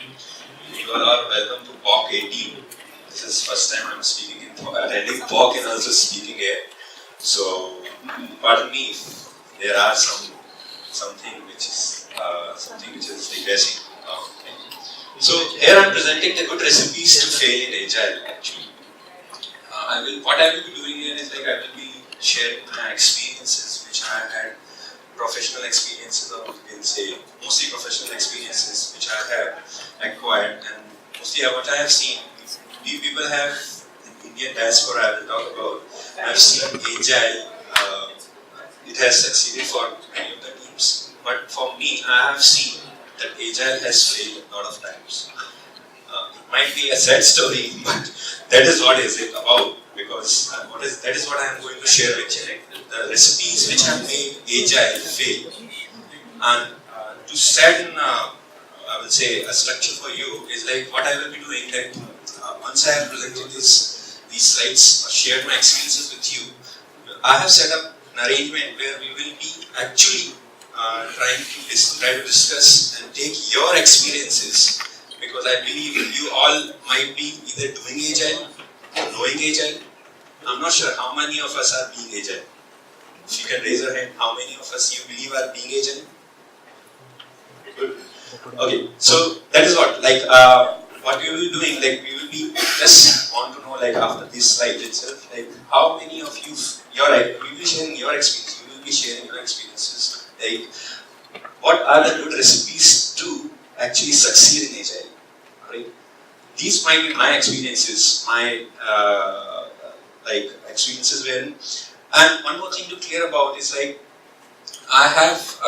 You all are welcome to PAUC18. This is first time I'm speaking in attending PAUC and also speaking here. So, pardon me if there are something which is digressing. So here I'm presenting the good recipes to fail in Agile. Actually, what I will be doing here is I will be sharing my experiences, which I had professional experiences, or you can say mostly professional experiences, which I have acquired, and mostly what I have seen. We people have in Indian diaspora. I will talk about. I've seen Agile. It has succeeded for many of the teams, but for me, I have seen that Agile has failed a lot of times. It might be a sad story, but that is what is it about. Because that is what I am going to share with you. The recipes which have made Agile fail, and to set in, I will say, a structure for you is like what I will be doing. That once I have presented these slides or shared my experiences with you, I have set up an arrangement where we will be actually try to discuss and take your experiences, because I believe you all might be either doing Agile or knowing Agile. I'm not sure how many of us are being Agile. If you can raise your hand, how many of us you believe are being Agile? Good. Okay, so that is what we will be doing. We will be just want to know after this slide itself, how many of you we will be sharing your experience. You will be sharing your experiences. What are the good recipes to actually succeed in Agile? Right? These might be my experiences, my experiences wherein. And one more thing to clear about is I have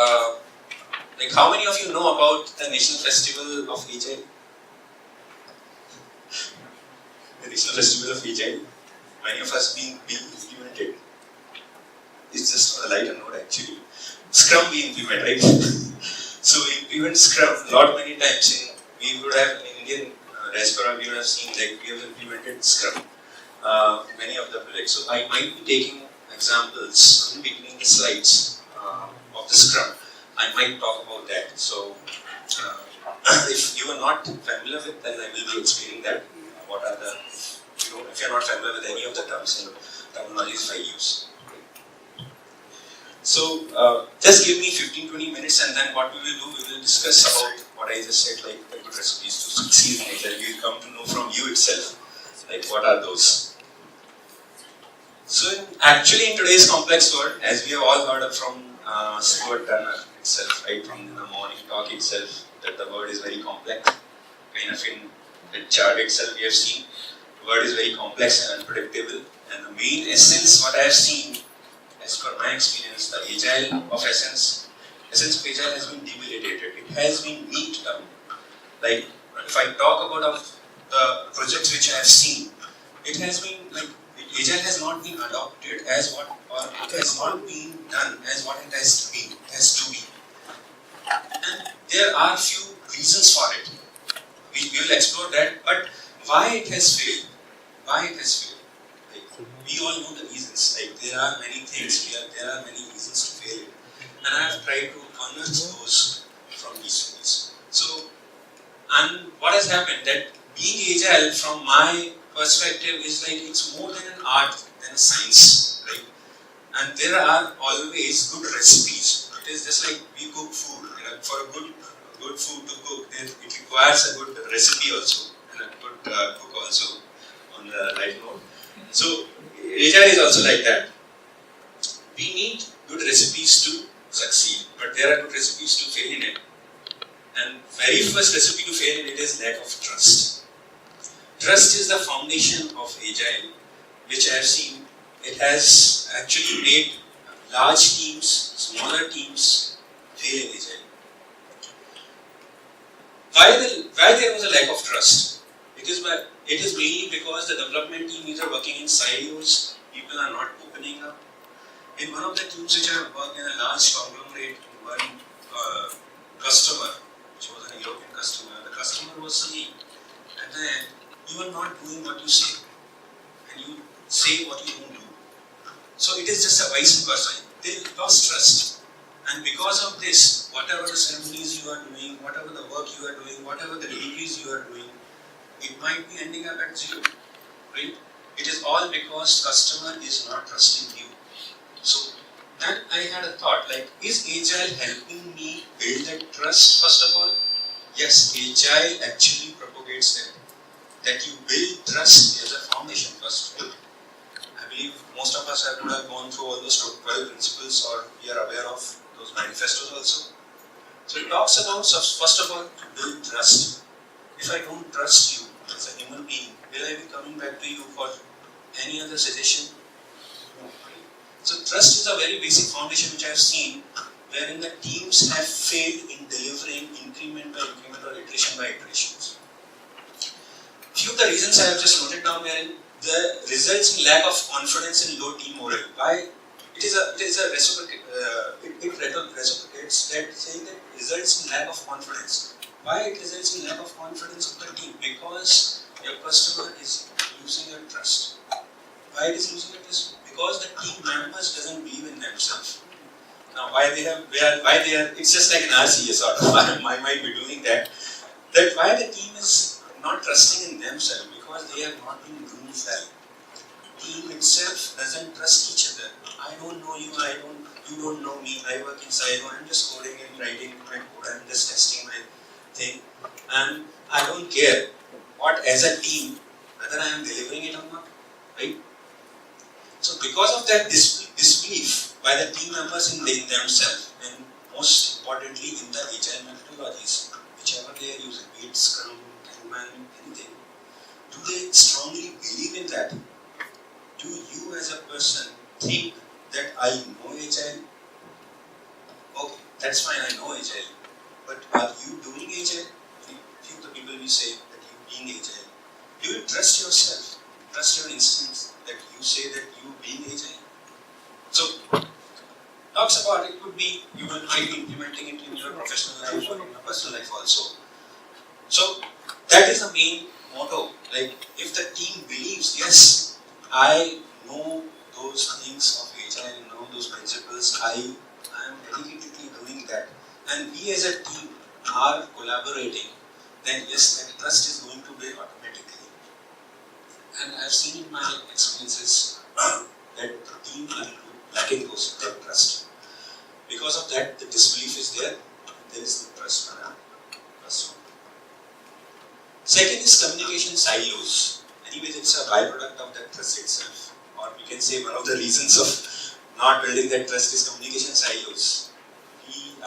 how many of you know about the National Festival of Agile? The National Festival of Agile. Many of us being implemented. It's just a lighter note actually. Scrum we implement, right? So we implement Scrum a lot many times. We would have in Indian diaspora, we would have seen we have implemented Scrum many of the projects. So I might be taking examples in between the slides of the Scrum. I might talk about that. So if you are not familiar with, then I will be explaining that. What are the if you are not familiar with any of the terms and terminologies I use. So just give me 15-20 minutes, and then what we will do, we will discuss about what I just said, the good recipes to succeed in Agile. You will come to know from you itself, what are those. So actually in today's complex world, as we have all heard from Stuart Turner itself, right, from the morning talk itself, that the world is very complex. Kind of in the chart itself we have seen, the world is very complex and unpredictable. And the main essence, what I have seen, as per my experience, the Agile of essence of Agile has been debilitated. It has been neat down. If I talk about the projects which I have seen, it has been Agile has not been adopted as what, or it has not been done as what it has to be. And there are few reasons for it. We will explore that, but why it has failed? Why it has failed? We all know the reasons. There are many things, there are many reasons to fail it. And I have tried to unearth those from these stories. So, and what has happened, that being Agile from my perspective is it's more than an art, than a science, right? And there are always good recipes. It is just like we cook food. For a good food to cook, it requires a good recipe also, and a good cook also on the right note. So Agile is also like that. We need good recipes to succeed, but there are good recipes to fail in it. And very first recipe to fail in it is lack of trust. Trust is the foundation of Agile, which I have seen. It has actually made large teams, smaller teams fail in Agile. Why there was a lack of trust? It is mainly because the development team is working in silos, people are not opening up. In one of the teams which I worked in a large conglomerate, one customer, which was an European customer, the customer was saying, at the end, you are not doing what you say, and you say what you don't do. So it is just a vice versa. They lost trust. And because of this, whatever the ceremonies you are doing, whatever the work you are doing, whatever the deliveries you are doing, it might be ending up at zero, right? It is all because customer is not trusting you. So then I had a thought, like, is Agile helping me build that trust first of all? Yes, Agile actually propagates that you build trust as a foundation first, right? I believe most of us would have gone through all those 12 principles, or we are aware of those manifestos also. So it talks about, first of all, to build trust. If I don't trust you as a human being, will I be coming back to you for any other suggestion? No. So trust is a very basic foundation which I have seen, wherein the teams have failed in delivering increment by increment or iteration by iterations. Few of the reasons I have just noted down, wherein the results in lack of confidence and low team morale. Why? It reciprocates that, saying that results in lack of confidence. Why it results in lack of confidence of the team? Because your customer is losing your trust. Why it is losing your trust? Because the team members doesn't believe in themselves. Now, it's just like an RCA sort of. I might be doing that. That why the team is not trusting in themselves, because they have not been doing well. Team itself doesn't trust each other. I don't know you, you don't know me, I work in silo, I'm just coding and writing my code, I'm just testing my thing. And I don't care what as a team, whether I am delivering it or not, right? So because of that disbelief by the team members in themselves, and most importantly in the agile methodologies, whichever they are using, be it Scrum, Kanban, anything, do they strongly believe in that? Do you as a person think that I know Agile? Okay, that's fine, I know Agile. But are you doing Agile? Few of the people will say that you being Agile. Do you trust yourself? Trust your instincts that you say that you being Agile? So, talks about it could be you might be implementing it in your professional life or in your personal life also. So, that is the main motto. Like, if the team believes, yes, I know those things of Agile, I know those principles, I am dedicatedly doing that, and we as a team are collaborating, then yes, that trust is going to build automatically. And I've seen in my experiences that the team are lacking that trust. Because of that, the disbelief is there, there is no trust. Second is communication silos. Anyways, it's a byproduct of that trust itself. Or we can say one of the reasons of not building that trust is communication silos. It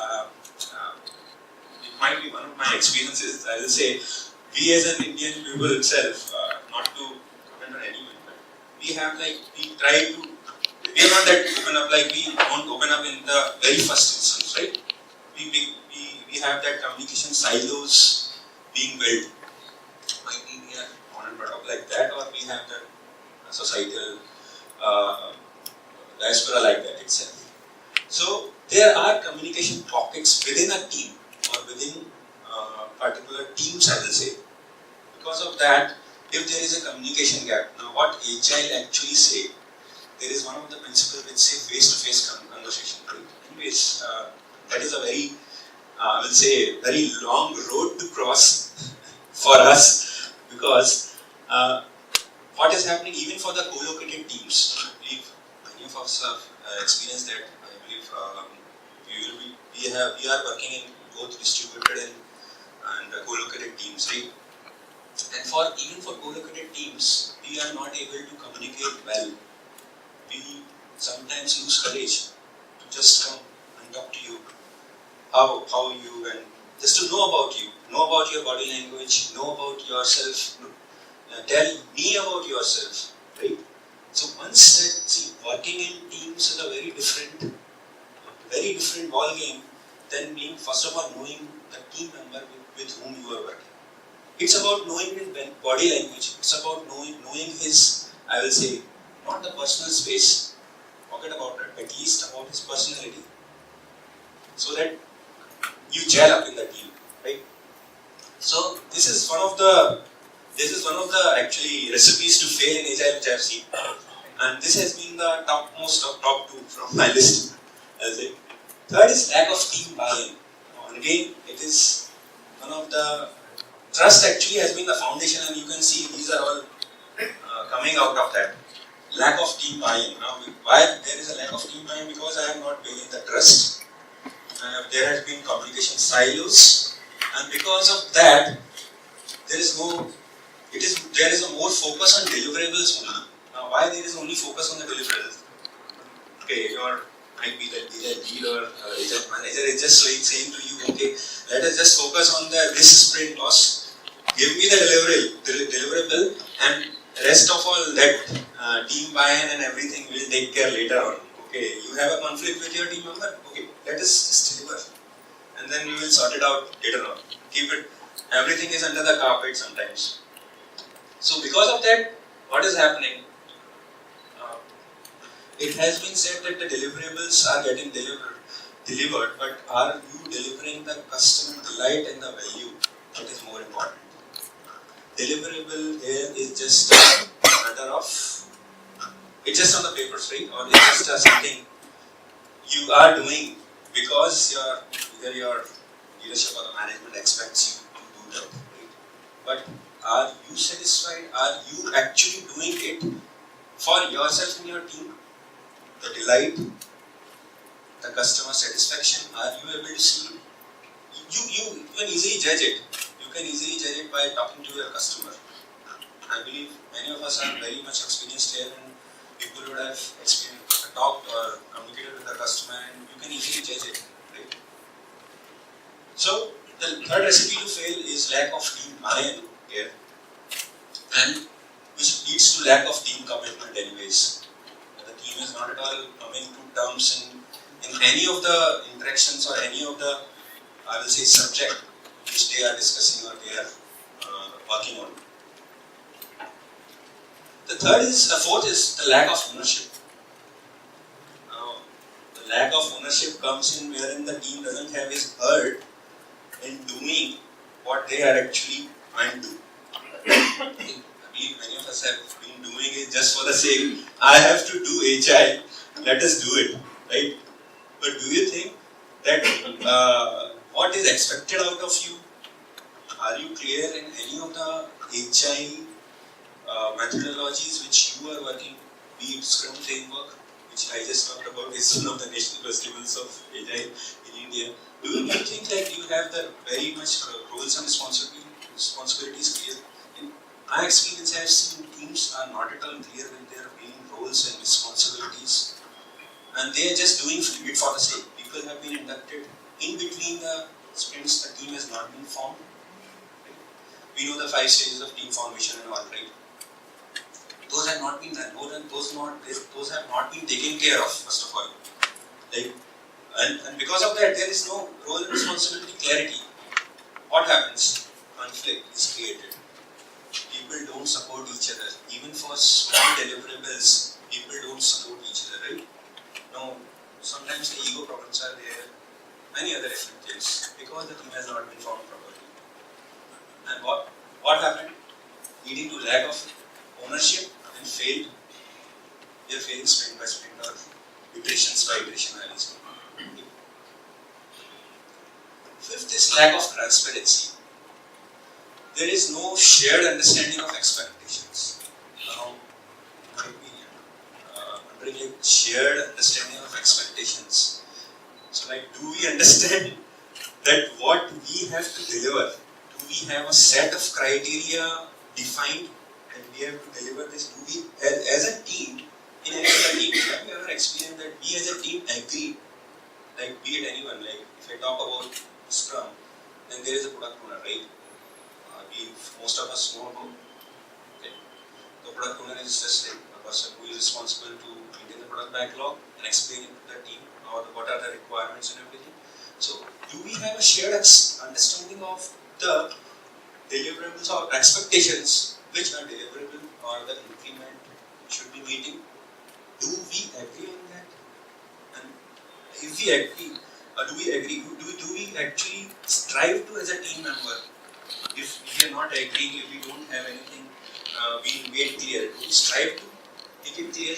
might be one of my experiences. I will say, we as an Indian people itself, not to comment on anyone, but we are not that open up, like we don't open up in the very first instance, right? We have that communication silos being built. Might be we are born and brought up like that, or we have the societal diaspora like that itself. So there are communication pockets within a team or within particular teams, I will say. Because of that, if there is a communication gap, now what Agile actually say, there is one of the principles which say face-to-face conversation. Anyways, that is a very, I will say, very long road to cross for us, because what is happening even for the co-located teams, I believe many of us have experienced that. I believe we are working in both distributed and co-located teams, right? And even for co-located teams, we are not able to communicate well. We sometimes lose courage to just come and talk to you, how you, and just to know about you, know about your body language, know about yourself, tell me about yourself, right? So once that, see, working in teams is a very different ball game than being, first of all, knowing the team member with whom you are working. It's about knowing his body language. It's about knowing his, I will say, not the personal space, forget about that, at least about his personality, so that you gel up in the team, right? So this is one of the actually recipes to fail in Agile which I have seen, and this has been the topmost of top two from my list, I'll say. Third is lack of team buy-in. And again, it is one of the trust actually has been the foundation, and you can see these are all coming out of that. Lack of team buy-in. Now, why there is a lack of team buy-in? Because I am not building the trust. There has been communication silos, and because of that, there is a more focus on deliverables only. Now, why there is only focus on the deliverables? Okay, might be the lead or agent manager is just saying to you, okay, let us just focus on this sprint loss. Give me the deliverable, and rest of all that team buy-in and everything will take care later on. Okay, you have a conflict with your team member. Okay, let us just deliver, and then we will sort it out later on. Keep it. Everything is under the carpet sometimes. So because of that, what is happening? It has been said that the deliverables are getting delivered, but are you delivering the customer delight and the value? That is more important. Deliverable here is just a matter of, it's just on the papers, right? Or it's just something you are doing because either your leadership or the management expects you to do that, right? But are you satisfied? Are you actually doing it for yourself and your team? The delight, the customer satisfaction, are you able to see? You can easily judge it. You can easily judge it by talking to your customer. I believe many of us are very much experienced here, and people would have talked or communicated with the customer, and you can easily judge it, right? So the third recipe to fail is lack of team buy-in here, and which leads to lack of team commitment anyways. The team is not at all coming to terms in any of the interactions or any of the, I will say, subject which they are discussing or they are working on. The fourth is the lack of ownership. The lack of ownership comes in wherein the team doesn't have his heart in doing what they are actually trying to do. I believe many of us have been doing it just for the sake, I have to do Agile, let us do it, right? But do you think that what is expected out of you? Are you clear in any of the Agile methodologies which you are working, be it Scrum framework, which I just talked about, is one of the national festivals of Agile in India. Do you think that you have the very much roles and responsibilities clear? In my experience, I have seen teams are not at all clear with their main roles and responsibilities, and they are just doing it for the sake. People have been inducted in between the sprints. The team has not been formed. We know the 5 stages of team formation and all, right? Those have not been done. Those have not been taken care of, first of all. Like, and because of that, there is no role and responsibility clarity. What happens? Conflict is created. People don't support each other. Even for small deliverables, people don't support each other, right? Now, sometimes the ego problems are there, many other different things, because the team has not been formed properly. And what happened? Leading to lack of ownership and failed. They are failing sprint by sprint or iterations by iteration, I will say. Fifth is lack of transparency. There is no shared understanding of expectations. Now, in my opinion, shared understanding of expectations. So, like, do we understand that what we have to deliver? Do we have a set of criteria defined and we have to deliver this? Do we, as a team, in any other team, have you ever experienced that we as a team agree, like, be it anyone, like, if I talk about Scrum, then there is a product owner, right? Most of us know about. Okay. The product owner is just like a person who is responsible to maintain the product backlog and explain it to the team what are the requirements and everything. So, do we have a shared understanding of the deliverables or expectations which are deliverable or the increment should be meeting? Do we agree on that? And if we agree, do we agree? Do we actually strive to, as a team member, if we are not agreeing, if we don't have anything being made clear, do we strive to make it clear?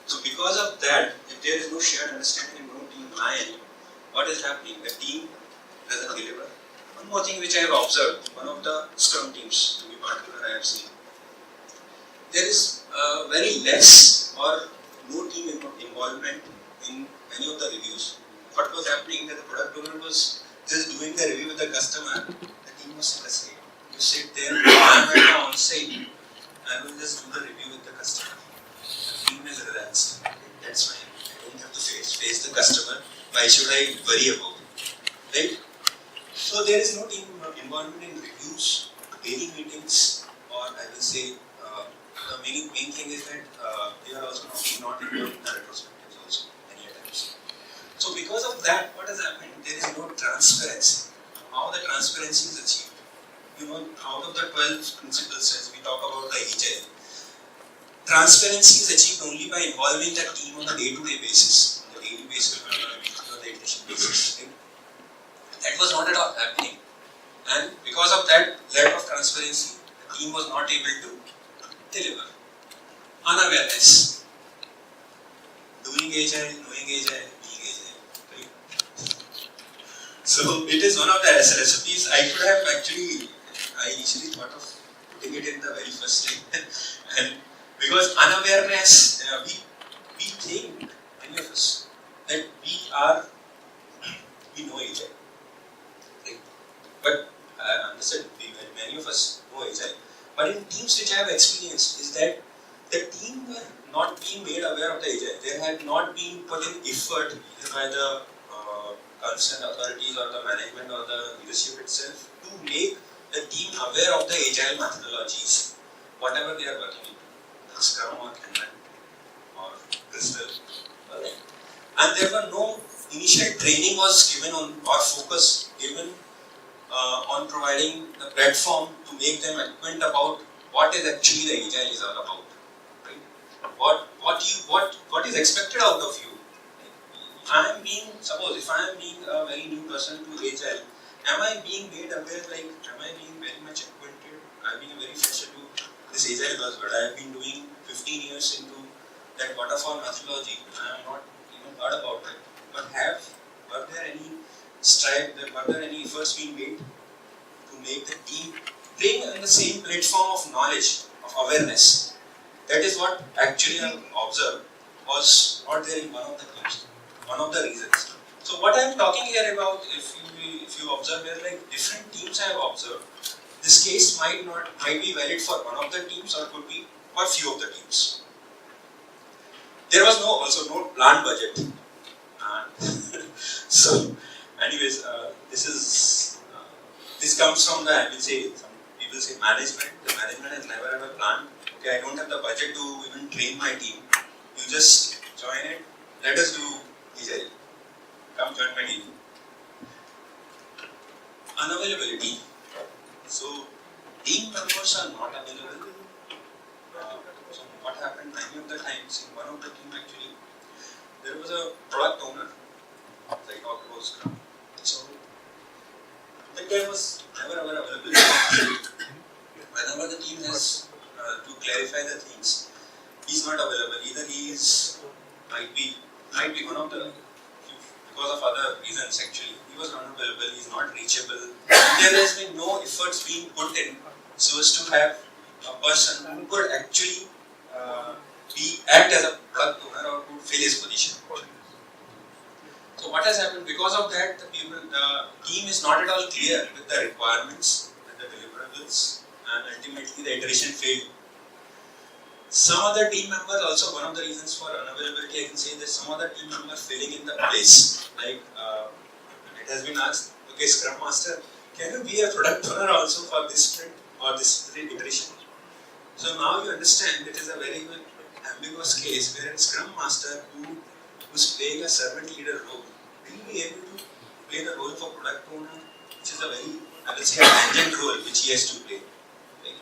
So because of that, if there is no shared understanding and no team buy-in, what is happening? The team doesn't deliver. One more thing which I have observed, one of the Scrum teams, to be particular, I have seen, there is very less or no team involvement in any of the reviews. What was happening that the product owner was just doing the review with the customer, the team was set aside. You sit there, I am at the on-site, I will just do the review with the customer. The team is relaxed. That's fine. I don't have to face the customer. Why should I worry about it? Right? So there is no team involvement in reviews, daily meetings, or I will say the main thing is that they are also not involved in the retrospectives also many times. So because of that, what has happened? There is no transparency. How the transparency is achieved? You know, out of the 12 principles, as we talk about the Agile, transparency is achieved only by involving the team on a day-to-day basis, on the daily basis, on the weekly or the iteration basis. Right? That was not at all happening, and because of that lack of transparency, the team was not able to deliver. Unawareness, doing Agile, knowing Agile, being Agile. Right? So it is one of the recipes. I could have actually, I initially thought of putting it in the very first thing, and because unawareness, we think, many of us, that we know Agile. Right? But I understand, many of us know Agile. But in teams which I have experienced is that the team were not being made aware of the Agile. There had not been put in effort either by the concerned authorities or the management or the leadership itself to make the team aware of the Agile methodologies, whatever they are working in, Scrum or Kanban or Crystal. Right? And there were no initial training was given on or focus given on providing the platform to make them acquaint about what is actually the Agile is all about. Right? What is expected out of you? Suppose if I am being a very new person to Agile, am I being made aware, like, am I being very much acquainted? I am being very fresher to this Agile buzzword. I have been doing 15 years into that waterfall methodology. I am not even heard about it. But were there any efforts being made to make the team bring on the same platform of knowledge, of awareness? That is what actually I observed was not there in one of the teams, one of the reasons. So what I am talking here about, if you observe here, like different teams I have observed, this case might be valid for one of the teams or could be for few of the teams. There was also no planned budget. So, anyways, this comes from the, I will say, some people say management. The management has never ever planned. Okay, I don't have the budget to even train my team. You just join it. Let us do Agile. Come join my team. Unavailability. So, team members are not available. So what happened many of the times in one of the team actually, there was a product owner. I talked about Scrum. So that guy was never ever available. Whenever the team has to clarify the things, he's not available. Either he might be one of the, because of other reasons actually, he was not available, he is not reachable. There has been no efforts being put in so as to have a person who could actually act as a product owner or could fill his position. So what has happened because of that, the team is not at all clear with the requirements and the deliverables, and ultimately the iteration failed. Some other team members also, one of the reasons for unavailability, I can say that some other team members filling in the place. Like it has been asked, okay, Scrum Master, can you be a product owner also for this sprint or this iteration? So now you understand it is a very good ambiguous case where a Scrum Master who is playing a servant leader role will be able to play the role for product owner, which is a very, I will say, a tangent role which he has to play. Right?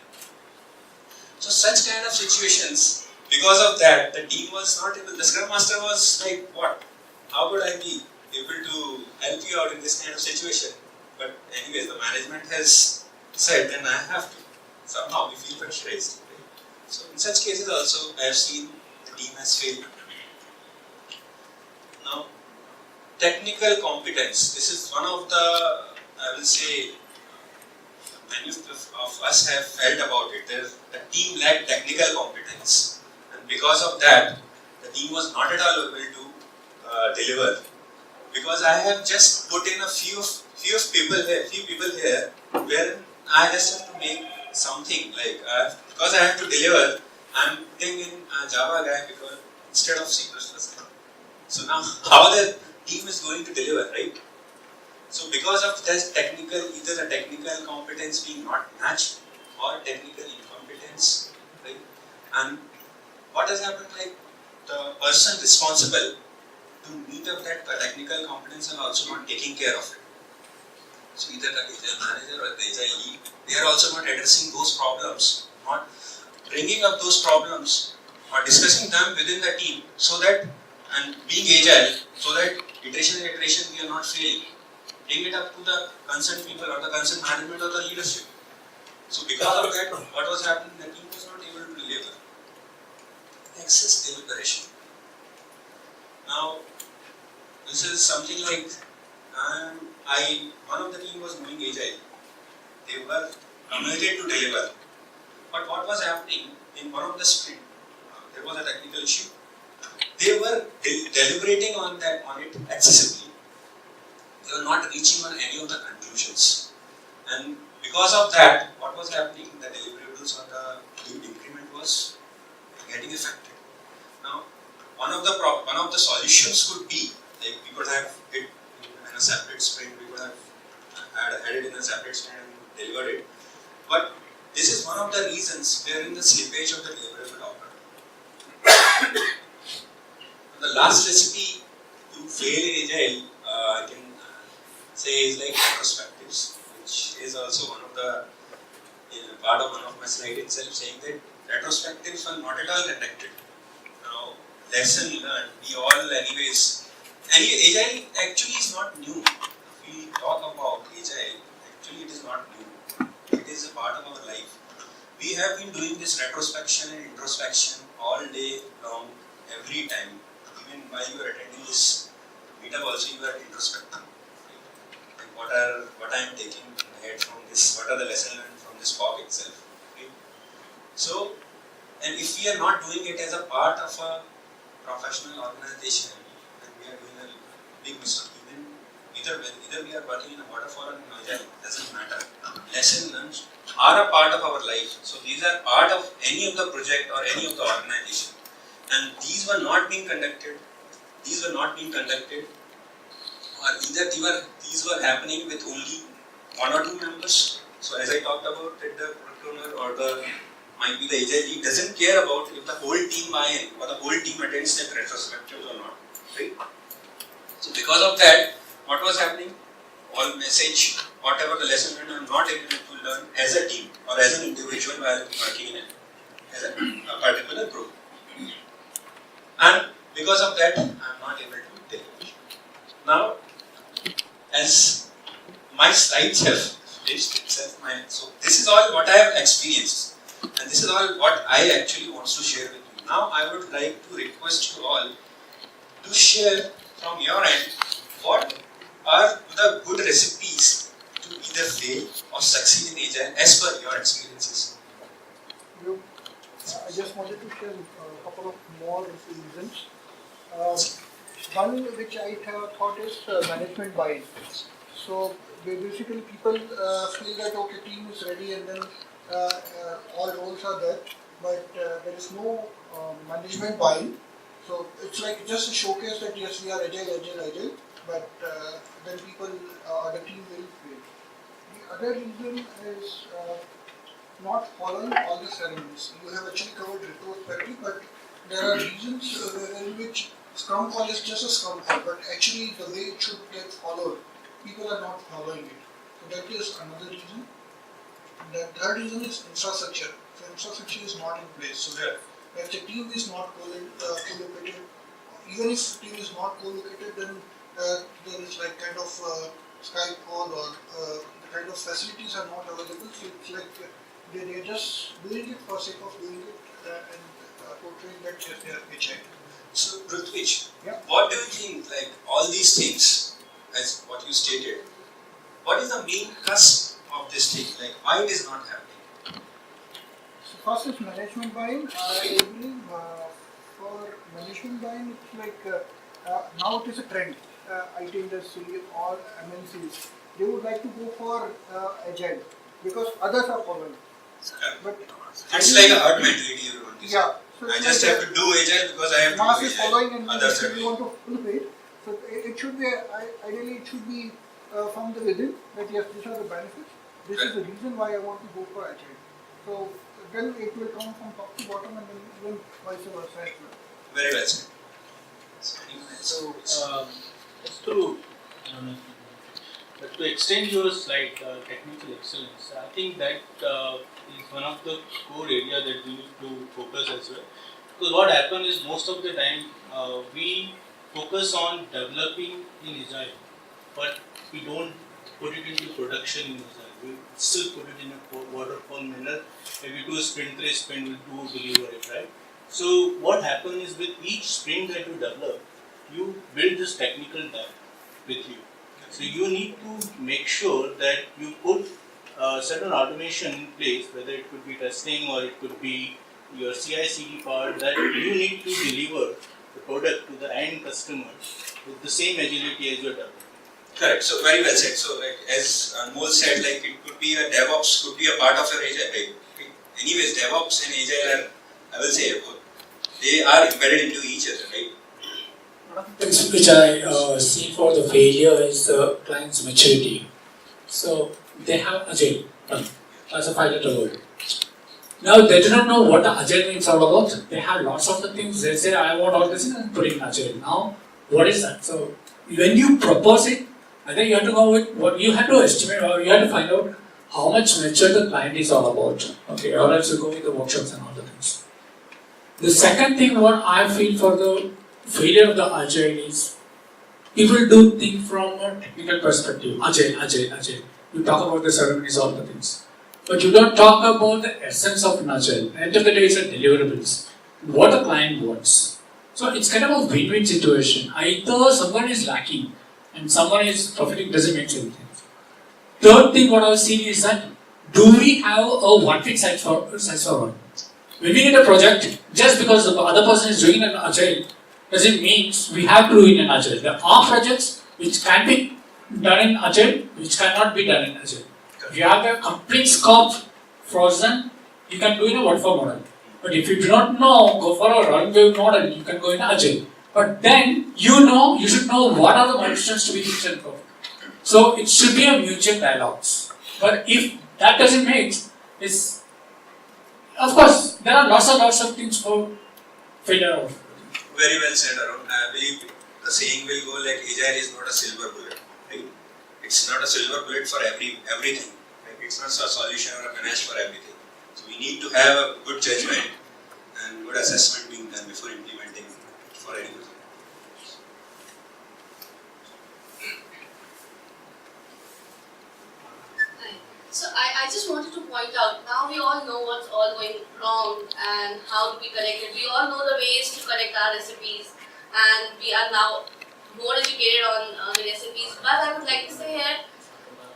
So such kind of situations, because of that, the team was not able, the Scrum Master was like, what? How would I be able to help you out in this kind of situation? But anyways, the management has said, then I have to. Somehow we feel pressurized. Right? So in such cases also, I have seen the team has failed. Now, technical competence. This is one of the, I will say, many of us have felt about it. The team lacked technical competence, and because of that, the team was not at all able to deliver. Because I have just put in a few people here, where I just have to make something like because I have to deliver. I'm putting in a Java guy because instead of C++. So now, how the team is going to deliver, right? So because of this technical, either the technical competence being not matched or technical incompetence, right? And what has happened, like the person responsible to meet up that technical competence and also not taking care of it. So either the agile manager or the agile lead, they are also not addressing those problems, not bringing up those problems or discussing them within the team, so that, and being agile, so that iteration and iteration we are not failing. Bring it up to the concerned people or the concerned management or the leadership. So because of that, what was happening, the team was not able to deliver. Excess deliberation. Now, this is something like, one of the team was doing agile. They were committed to deliver. But what was happening in one of the sprint, there was a technical issue. They were deliberating on it excessively. They were not reaching on any of the conclusions. And because of that, what was happening, the deliverables or the increment was getting affected. Now, one of the solutions could be, like we could have it in a separate sprint, we could have had it in a separate sprint and delivered it. But this is one of the reasons wherein the slippage of the deliverable occurred. The last recipe to fail in agile, I can say, is like retrospectives, which is also one of the part of one of my slides itself, saying that retrospectives are not at all connected. Now, lesson learned, we all anyways, and agile actually is not new. If we talk about agile, actually it is not new. It is a part of our life. We have been doing this retrospection and introspection all day long, every time. Even while you are attending this meetup also, you are introspecting. Like what I am taking ahead from this, what are the lessons learned from this PAUC itself. Okay? So, and if we are not doing it as a part of a professional organization, then we are doing a big mistake. Either we are working in a waterfall or in agile, doesn't matter. Lessons learned are a part of our life. So these are part of any of the project or any of the organization. And these were not being conducted. Or either these were happening with only one or two members. So as I talked about that, the product owner or might be the agile lead doesn't care about if the whole team buy in or the whole team attends that retrospectives or not. Right? So because of that, what was happening? All message, whatever the lesson learned, I'm not able to learn as a team or as an individual while working in as a particular group. And because of that, I'm not able to deliver. Now, as my slides have finished itself, so this is all what I have experienced, and this is all what I actually want to share with you. Now, I would like to request you all to share from your end what are the good recipes to either fail or succeed in agile as per your experiences. I just wanted to share a couple of more reasons. One which I thought is management buy-in. So basically people feel that okay, team is ready and then all roles are there, but there is no management buy-in. So it's like just a showcase that yes, we are agile, but then people the team will fail. The other reason is not following all the ceremonies. You have actually covered retrospective, but there are reasons in which Scrum call is just a Scrum call, but actually the way it should get followed, people are not following it. So that is another reason. The third reason is infrastructure. So infrastructure is not in place. So that if the team is not co-located, even if the team is not co-located, then there is like kind of Skype call or the kind of facilities are not available. So it's like they are just doing it for sake of doing it and portraying that yes, they are agile. So, Prithvij, Yeah. what do you think, like all these things, as what you stated, what is the main cusp of this thing? Like, why it is not happening? So first is management buying. I believe for management buying, it's like now it is a trend. IT industry, all MNCs, they would like to go for agile because others are following. But It's like a herd mentality, everyone. yeah, so I it's just like have to do agile because I have to mass do is agile. following and Others are we doing. want to follow it. So it should be ideally it should be from the within that yes, these are the benefits. This is the reason why I want to go for agile. So then it will come from top to bottom and then even vice versa as well. Very well said. So, just to, but to extend your slide, technical excellence, I think that is one of the core area that we need to focus as well. Because what happens is most of the time we focus on developing in Agile, but we don't put it into production in Agile. We still put it in a waterfall manner. Maybe do a sprint, 3 sprint, we'll deliver it, right? So what happens is with each sprint that you develop, you build this technical depth with you. So you need to make sure that you put certain automation in place, whether it could be testing or it could be your CI/CD part, that you need to deliver the product to the end customer with the same agility as your developer. Correct. So very well said. So like as Anmol said, like it could be a DevOps, could be a part of your agile. Right? Anyways, DevOps and agile are, I will say, they are embedded into each other, right? One of the things which I see for the failure is the client's maturity. So they have agile as a 5-letter word. Now they do not know what the agile means all about. They have lots of the things. They say I want all this and put in agile. Now what is that? So when you propose it, I think you have to go with what you have to estimate or you have to find out how much mature the client is all about. Okay, or else you go with the workshops and all the things. The second thing what I feel for the failure of the agile is people do think from a technical perspective. Agile. You talk about the ceremonies, all the things. But you don't talk about the essence of an agile. At the end of the day, it's a deliverables. What the client wants. So it's kind of a win-win situation. Either someone is lacking and someone is profiting, doesn't make sense. Third thing what I've seen is that do we have a one-fit size for one? When we get a project, just because the other person is doing an agile, doesn't mean we have to do it in agile. There are projects which can be done in agile, which cannot be done in agile. If you have a complete scope frozen, you can do in a waterfall model. But if you do not know, go for a run wave model, you can go in agile. But then you should know what are the milestones to be reached and perfect. So it should be a mutual dialogues. But if that doesn't make it's of course there are lots of things for failure of. Very well said, Arun. I believe the saying will go like agile is not a silver bullet, right? It's not a silver bullet for everything. Like it's not a solution or a finish for everything. So we need to have a good judgment and good assessment being done before implementing for any project. So I just wanted to point out, now we all know what's all going wrong and how to be corrected. We all know the ways to correct our recipes and we are now more educated on the recipes. But I would like to say here,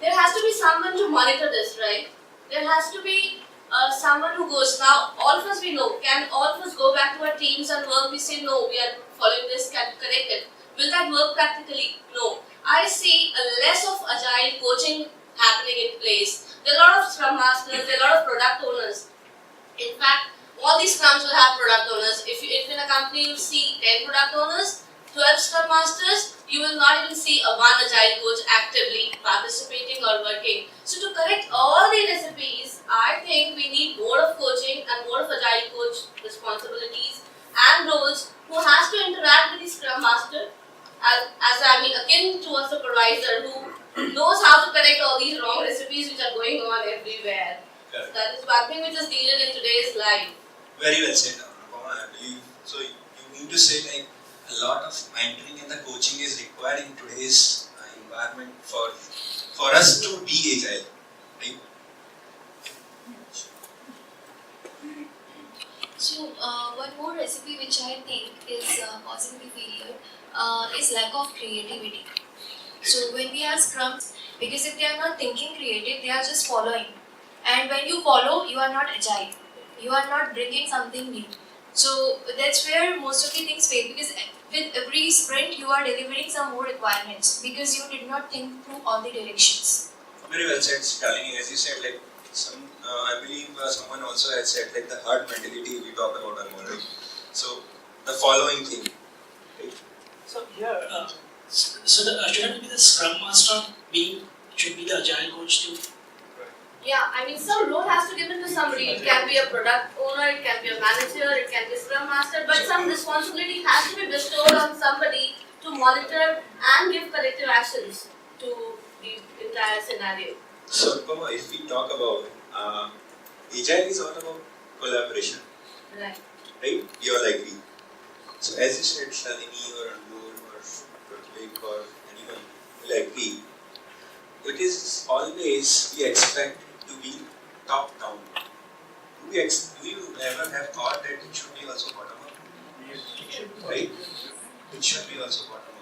there has to be someone to monitor this, right? There has to be someone who goes, now all of us we know, can all of us go back to our teams and work? We say no, we are following this, can correct it. Will that work practically? No. I see a less of agile coaching happening in place. There are a lot of scrum masters, there are a lot of product owners. In fact, all these scrums will have product owners. If in a company you see 10 product owners, 12 scrum masters, you will not even see a one agile coach actively participating or working. So to correct all the recipes, I think we need more of coaching and more of agile coach responsibilities and roles who has to interact with the scrum master as I mean akin to a supervisor who knows how to correct all these wrong recipes which are going on everywhere. So that is one thing which is needed in today's life. Very well said, I believe. So you mean to say like a lot of mentoring and the coaching is required in today's environment for us to be agile, right? So one more recipe which I think is causing the failure is lack of creativity. So when we are scrums, because if they are not thinking creative, they are just following. And when you follow, you are not agile. You are not bringing something new. So that's where most of the things fail, because with every sprint you are delivering some more requirements because you did not think through all the directions. Very well said, Shalini. As you said, like I believe someone also had said like the herd mentality we talked about already. So the following thing. Right? So here, shouldn't be the Scrum Master should be the Agile coach too? Yeah, I mean, some role has to be given to somebody. It can be a product owner, it can be a manager, it can be a scrum master, but some responsibility has to be bestowed on somebody to monitor and give corrective actions to the entire scenario. So, Pama, if we talk about Agile is all about collaboration, Right. right? You all agree. So, as you said, Shalini or Anur or Pratvik or anyone will agree. It is always we expect to be top down. Do you ever have thought that it should be also bottom up? Yes. Right? It should be also bottom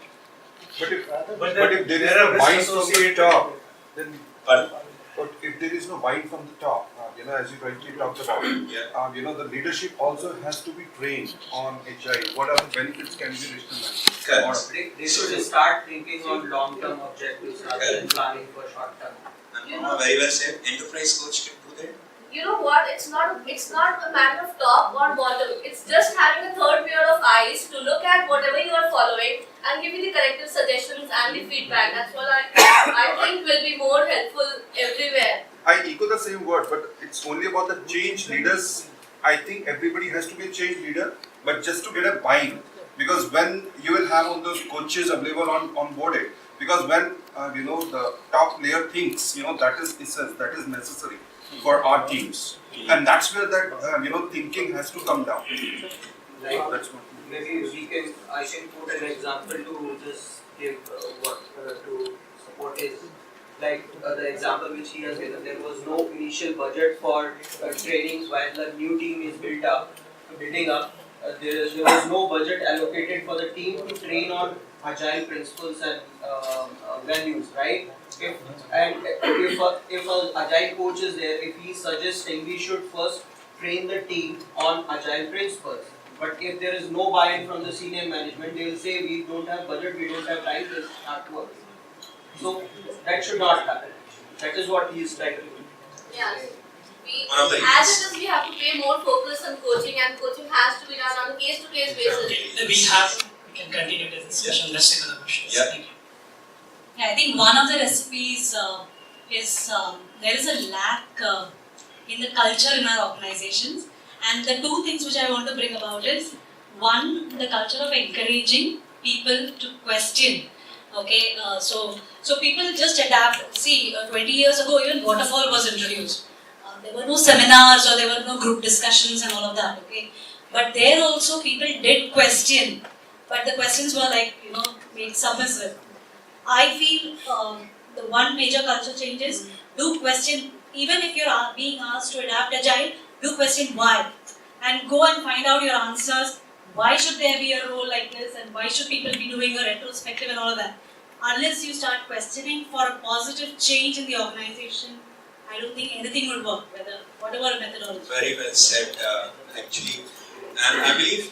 up. But if there is no bite from the top, then Pardon? but if there is no bite from the top, as you rightly talked about, the leadership also has to be trained on Agile. What are the benefits can be rationalized? Correct. They should start thinking on long-term objectives rather than planning for short-term. And Mama very well said, enterprise coach can do that. You know what? It's not a matter of top or bottom. It's just having a third pair of eyes to look at whatever you are following and give you the corrective suggestions and the feedback. That's what I think will be more helpful everywhere. I echo the same word, but it's only about the change leaders. I think everybody has to be a change leader, but just to get a buy-in. Because when you will have all those coaches available on boarded, because when the top layer thinks, that is essence, that is necessary for our teams, and that's where that thinking has to come down. Like, That's what. maybe I can quote an example to just give to support his. Like the example which he has given, there was no initial budget for training while the new team is building up. There was no budget allocated for the team to train on agile principles and values, right? If an agile coach is there, if he is suggesting we should first train the team on agile principles, but if there is no buy-in from the senior management, they will say we don't have budget, we don't have time to start work. So that should not happen. That is what he is trying to do. Yeah. As it is, we have to pay more focus on coaching, and coaching has to be done on a case-to-case basis. We can continue this discussion. Let's take another question. Yeah. Thank you. Yeah, I think one of the recipes is there is a lack in the culture in our organizations, and the two things which I want to bring about is one, the culture of encouraging people to question. Okay, so people just adapt. See, 20 years ago, even waterfall was introduced. There were no seminars or there were no group discussions and all of that. Okay, but there also people did question, but the questions were like made submissive. I feel the one major culture change is do question, even if you're being asked to adapt agile, do question why, and go and find out your answers. Why should there be a role like this, and why should people be doing a retrospective and all of that? Unless you start questioning for a positive change in the organization, I don't think anything will work, whatever methodology. Very well said, actually. And I believe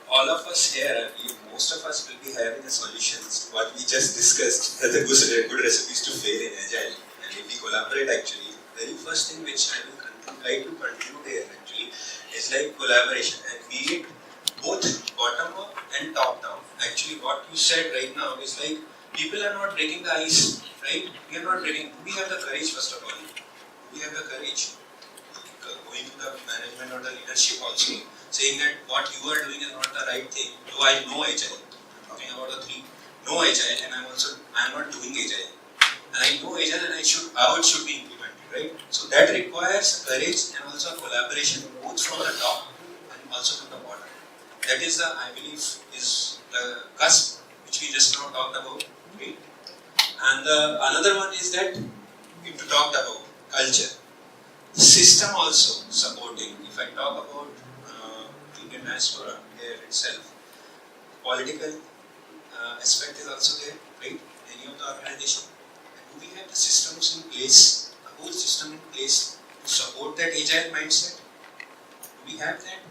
all of us here, most of us will be having a solutions to what we just discussed, the good recipes to fail in Agile. And if we collaborate, actually, the very first thing which I will try to conclude here, actually, is like collaboration. And be it both bottom up and top down. Actually, what you said right now is like, people are not breaking the ice, right? We are not breaking. We have the courage, first of all. We have the courage going to the management or the leadership also, saying that what you are doing is not the right thing. Though I know Agile, I'm talking about the three. Know Agile, and I'm not doing Agile. And I know Agile, and how it should be implemented, right? So that requires courage and also collaboration, both from the top and also from the bottom. That is I believe, is the cusp which we just now talked about, right? And another one is that we talked about culture. System also supporting. If I talk about Indian diaspora here itself. Political aspect is also there, right? Any of the organization. And do we have the systems in place, the whole system in place to support that agile mindset? Do we have that?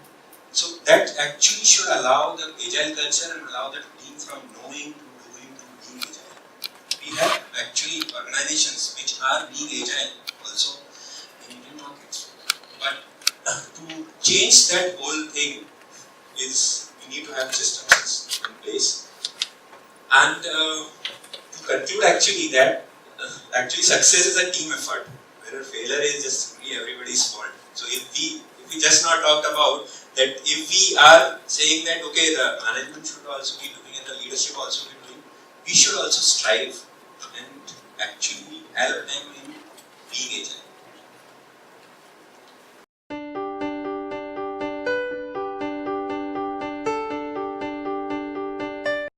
So that actually should allow the agile culture and allow the team from knowing to doing to being agile. We have actually organizations which are being agile also in Indian markets. But to change that whole thing is we need to have systems in place. And to conclude actually that actually success is a team effort, where failure is just simply everybody's fault. So if we just not talked about that, if we are saying that okay, the management should also be doing and the leadership also be doing, we should also strive and actually help them in being agile.